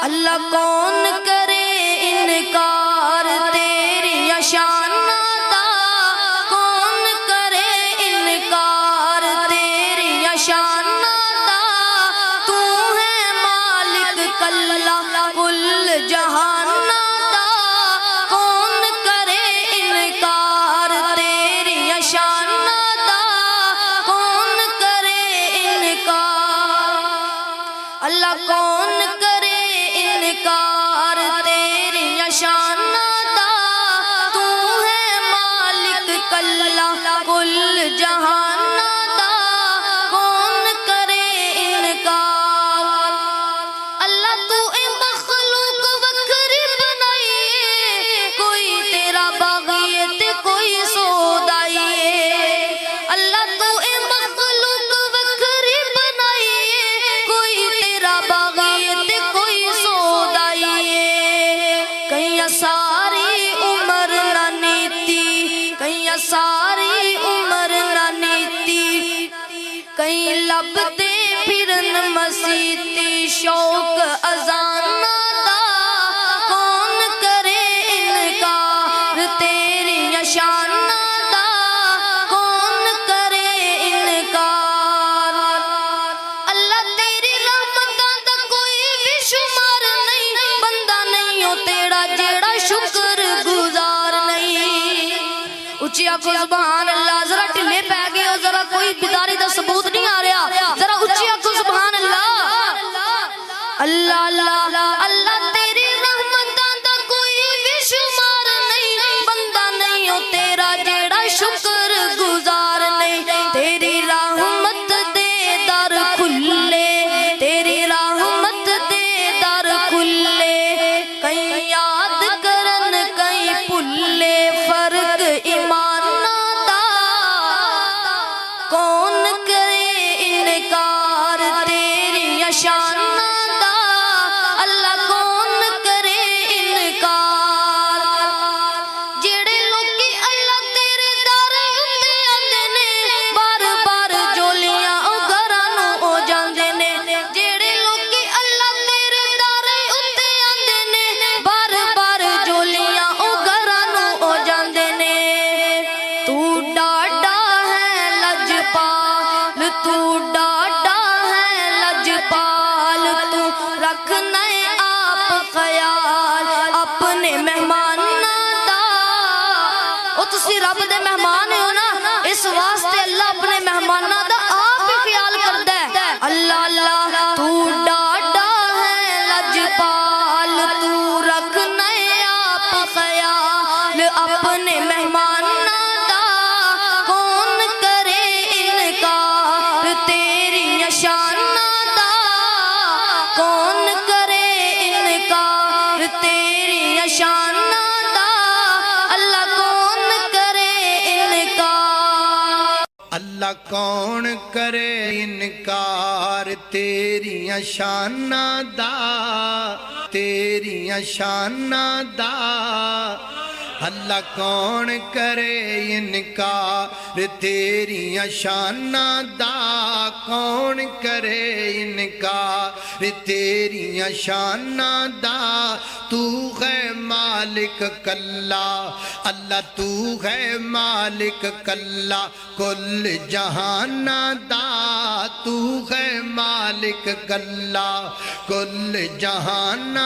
اللہ کون کرے انکار تیری شان دا، کون کرے انکار تیری شان دا، تو ہے مالک کلا کل جہان دا، کون کرے انکار تیری شان دا، کون کرے انکار، اللہ کون کرے انکار تیری شان دا، تو ہے مالک کلا کل جہان دا، کون کرے انکار، اللہ تو اے مخلوق وکری بنائیے، کوئی تیرا باغی ہے تے کوئی سودائی ہے، اللہ تو اے مخلوق وکری بنائیے، کوئی تیرا باغی ہے تے کوئی سودائی ہے، کہیں ساری عمر نہ نیتی، کہیں ساری عمر نہ نیتی، کہیں لبتے پھرن مسیتی شوق اذان دا، کون کرے انکار تیری شان دا، کون کرے انکار، اللہ تیری رحمتاں دا کوئی بھی شمار نہیں، بندہ نہیں ہو تیرا جیڑا شکر گزار نہیں، اچھی آنکھو سبحان اللہ، ذرا ٹھلے پہ گئے ہو، ذرا کوئی بیداری دا ثبوت نہیں آ رہا، ذرا اچھی آنکھو سبحان اللہ، اللہ اللہ اللہ تیری رحمتاں دا کوئی بھی شمار نہیں، بندہ نہیں ہو تیرا جیڑا شکر گزار نہیں، تیری رحمت دے در کھلے، تیری رحمت دے در کھلے، کہیں یاد کرن کہیں بھلے، فرق ایمان دا، کون کرے انکار تیری شان دا، اللہ کون کرے انکار، جڑے لوکی اللہ تیرے در اتے آندے نے، بار بار جولیاں او گھراں نوں ہو جاندے نے، جڑے لوکی اللہ تیرے در اتے آندے نے، بار بار جولیاں او گھراں نوں ہو جاندے نے، تو ڈاڈا ہے لجپال، تو ڈاڈا ہے لجپال، تو رکھنا ہے آپ خیال اپنے مہمان دا، او تسی رب دے مہمان ہو نا، اس واسطے اللہ اپنے مہمانہ دا آپ ہی خیال کردہ ہے، اللہ اللہ تو ڈاڈا ہے لجپال، تو رکھنا ہے آپ خیال اپنے مہمان دا، کون کرے انکار تیری شان دا، کون کرے انکار تیری شان دا، اللہ کون کرے انکار، اللہ کون کرے انکار تیری شان دا، تیری شان دا، اللہ کون کرے انکار تیری شان دا، کون کرے انکار تیری شان دا، تو ہے مالک کلا، اللہ تو ہے مالک کلا کل جہان دا، تو ہے مالک کلا کل جہان